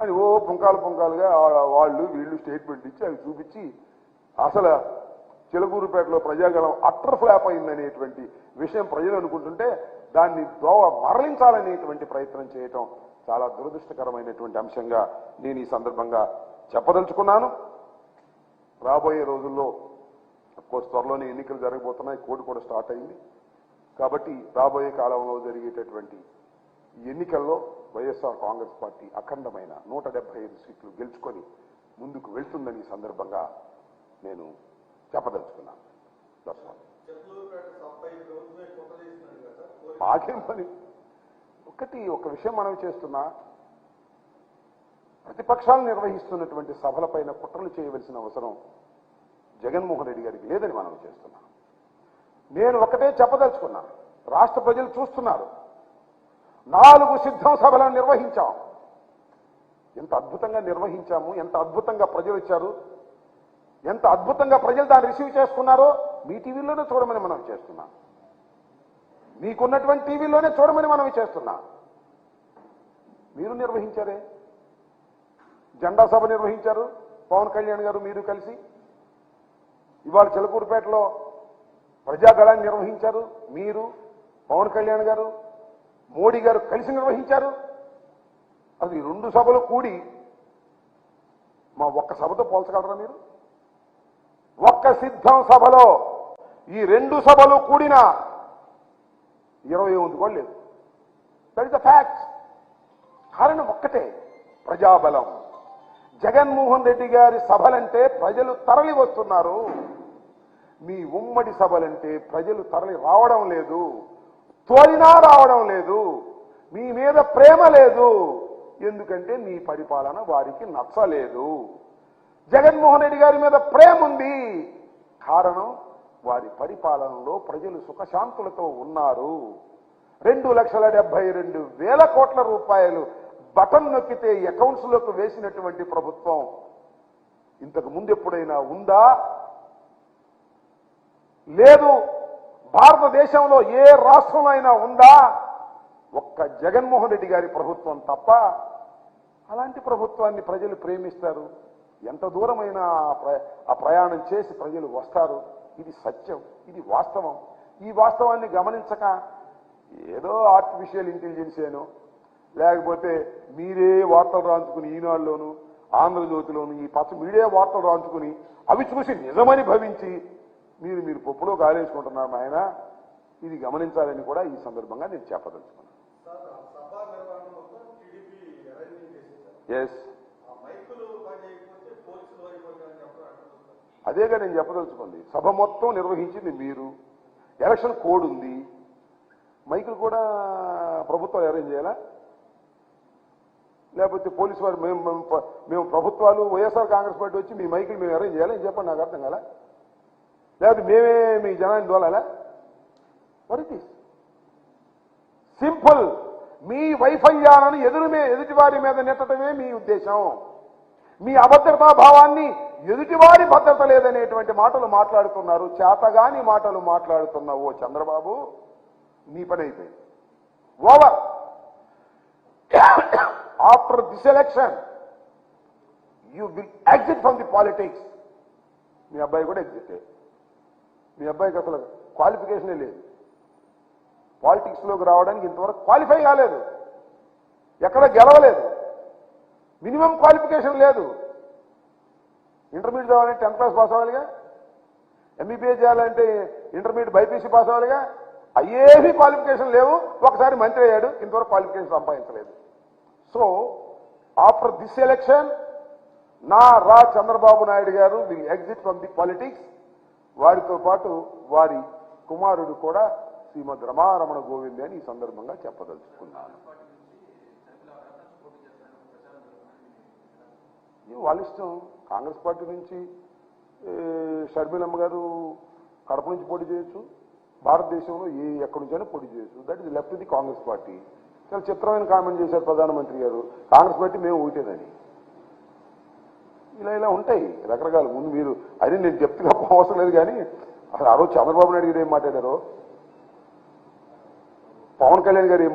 అని ఓ పుంకాలుగా వాళ్ళు వీళ్ళు స్టేట్మెంట్ ఇచ్చి అవి చూపించి అసలు చిలకూరుపేటలో ప్రజాగళం అట్టర్ ఫ్లాప్ అయిందనేటువంటి విషయం ప్రజలు అనుకుంటుంటే దాన్ని దోవ మరలించాలనేటువంటి ప్రయత్నం చేయటం చాలా దురదృష్టకరమైనటువంటి అంశంగా నేను ఈ సందర్భంగా చెప్పదలుచుకున్నాను. రాబోయే రోజుల్లో కోర్స్ త్వరలోనే ఎన్నికలు జరగబోతున్నాయి, కోడ్ కూడా స్టార్ట్ అయింది. కాబట్టి రాబోయే కాలంలో జరిగేటటువంటి ఎన్నికల్లో వైఎస్ఆర్ కాంగ్రెస్ పార్టీ అఖండమైన 175 సీట్లు గెలుచుకొని ముందుకు వెళ్తుందని ఈ సందర్భంగా నేను చెప్పదలుచుకున్నాను. మాకేం పని ఒక విషయం మనం చేస్తున్నా, ప్రతిపక్షాలు నిర్వహిస్తున్నటువంటి సభలపైన కుట్రలు చేయవలసిన అవసరం జగన్మోహన్ రెడ్డి గారికి లేదని మనం చేస్తున్నాం. నేను ఒకటే చెప్పదలుచుకున్నాను, రాష్ట్ర ప్రజలు చూస్తున్నారు. 4 సిద్ధం సభలను నిర్వహించాం. ఎంత అద్భుతంగా నిర్వహించాము, ఎంత అద్భుతంగా ప్రజలు వచ్చారు, ఎంత అద్భుతంగా ప్రజలు దాన్ని రిసీవ్ చేసుకున్నారో మీ టీవీలోనే చూడమని మనం చేస్తున్నాం. మీకున్నటువంటి టీవీలోనే చూడమని మనం చేస్తున్నాం. మీరు నిర్వహించారే, జెండా సభ నిర్వహించారు పవన్ కళ్యాణ్ గారు మీరు కలిసి. ఇవాళ చిలకూరుపేటలో ప్రజాగళాన్ని నిర్వహించారు మీరు, పవన్ కళ్యాణ్ గారు, మోడీ గారు కలిసి నిర్వహించారు. అది 2 సభలు కూడి మా ఒక్క సభతో పోల్చగలరా మీరు? ఒక్క సిద్ధం సభలో ఈ 2 సభలు కూడిన 28 కూడా లేదు. That is the fact. కారణం ఒక్కటే, ప్రజాబలం. జగన్మోహన్ రెడ్డి గారి సభలంటే ప్రజలు తరలి వస్తున్నారు. మీ ఉమ్మడి సభలంటే ప్రజలు తరలి రావడం లేదు, తోలినా రావడం లేదు. మీ మీద ప్రేమ లేదు, ఎందుకంటే మీ పరిపాలన వారికి నచ్చలేదు. జగన్మోహన్ రెడ్డి గారి మీద ప్రేమ ఉంది, కారణం వారి పరిపాలనలో ప్రజలు సుఖశాంతులతో ఉన్నారు. 2,72,000 కోట్ల రూపాయలు బటన్ నొక్కితే అకౌంట్స్లోకి వేసినటువంటి ప్రభుత్వం ఇంతకు ముందు ఎప్పుడైనా ఉందా? లేదు. భారతదేశంలో ఏ రాష్ట్రంలో అయినా ఉందా? ఒక్క జగన్మోహన్ రెడ్డి గారి ప్రభుత్వం తప్ప. అలాంటి ప్రభుత్వాన్ని ప్రజలు ప్రేమిస్తారు. ఎంత దూరమైనా ఆ ప్రయాణం చేసి ప్రజలు వస్తారు. ఇది సత్యం, ఇది వాస్తవం. ఈ వాస్తవాన్ని గమనించక ఏదో ఆర్టిఫిషియల్ ఇంటెలిజెన్స్ ఏనో, లేకపోతే మీరే వార్తలు రాంచుకుని ఈనాడులోను ఆంధ్రజ్యోతిలోను ఈ పచ్చ మీడియా వార్తలు రాంచుకుని అవి చూసి నిజమని భవించి మీరు పప్పులో కాలేసుకుంటున్నారు ఆయన. ఇది గమనించాలని కూడా ఈ సందర్భంగా నేను చెప్పదలుచుకున్నాను. ఎస్, అదేగా నేను చెప్పదలుచుకుంది. సభ మొత్తం నిర్వహించింది మీరు. ఎలక్షన్ కోడ్ ఉంది, మైకులు కూడా ప్రభుత్వం అరేంజ్ చేయాలా? లేకపోతే పోలీసు వారు మేము ప్రభుత్వాలు వైఎస్ఆర్ కాంగ్రెస్ పార్టీ వచ్చి మీ మైకులు మేము అరేంజ్ చేయాలి అని చెప్పండి, నాకు అర్థం కాలా? లేకపోతే మేమే మీ జనాన్ని దోలాలా? What it is simple. మీ వైఫల్యాలను ఎదుటివారి మీద నెట్టడమే మీ ఉద్దేశం. మీ అభద్రతా భావాన్ని ఎదుటివారి భద్రత లేదనేటువంటి మాటలు మాట్లాడుతున్నారు. చేతగాని మాటలు మాట్లాడుతున్న ఓ చంద్రబాబు, నీ పని అయిపోయింది. Over. After this election you will exit from the politics. మీ అబ్బాయి కూడా ఎగ్జిట్. మీ అబ్బాయికి అసలు క్వాలిఫికేషనే లేదు. పాలిటిక్స్లోకి రావడానికి ఇంతవరకు క్వాలిఫై కాలేదు, ఎక్కడ గెలవలేదు, మినిమం క్వాలిఫికేషన్ లేదు. ఇంటర్మీడియట్ చదవాలంటే 10th క్లాస్ పాస్ అవ్వాలిగా, ఎంబీబీఏ చేయాలంటే ఇంటర్మీడియట్ బైపీసీ పాస్ అవ్వాలిగా. అయ్యేవి క్వాలిఫికేషన్ లేవు. ఒకసారి మంత్రి అయ్యాడు, ఇంతవరకు క్వాలిఫికేషన్ సంపాదించలేదు. So after this election Chandrababu Naidu garu will exit from the politics. వారితో పాటు వారి కుమారుడు కూడా శ్రీమద్ రమారమణ గోవింద్ అని ఈ సందర్భంగా చెప్పదలుచుకున్నాను. వాళ్ళ ఇష్టం. కాంగ్రెస్ పార్టీ నుంచి షర్మిలమ్మ గారు కడప నుంచి పోటీ చేయొచ్చు, భారతదేశంలో ఎక్కడి నుంచైనా పోటీ చేయొచ్చు. That is left the Congress party. చాలా చిత్రమైన కామెంట్ చేశారు ప్రధానమంత్రి గారు, కాంగ్రెస్ పార్టీ మేము ఒకటేదని. ఇలా ఉంటాయి రకరకాల. ముందు మీరు అది నేను చెప్తుగా అవసరం లేదు, కానీ అసలు ఆ రోజు చంద్రబాబు నాయుడు గారు ఏం మాట్లాడారో, పవన్ కళ్యాణ్ గారు ఏం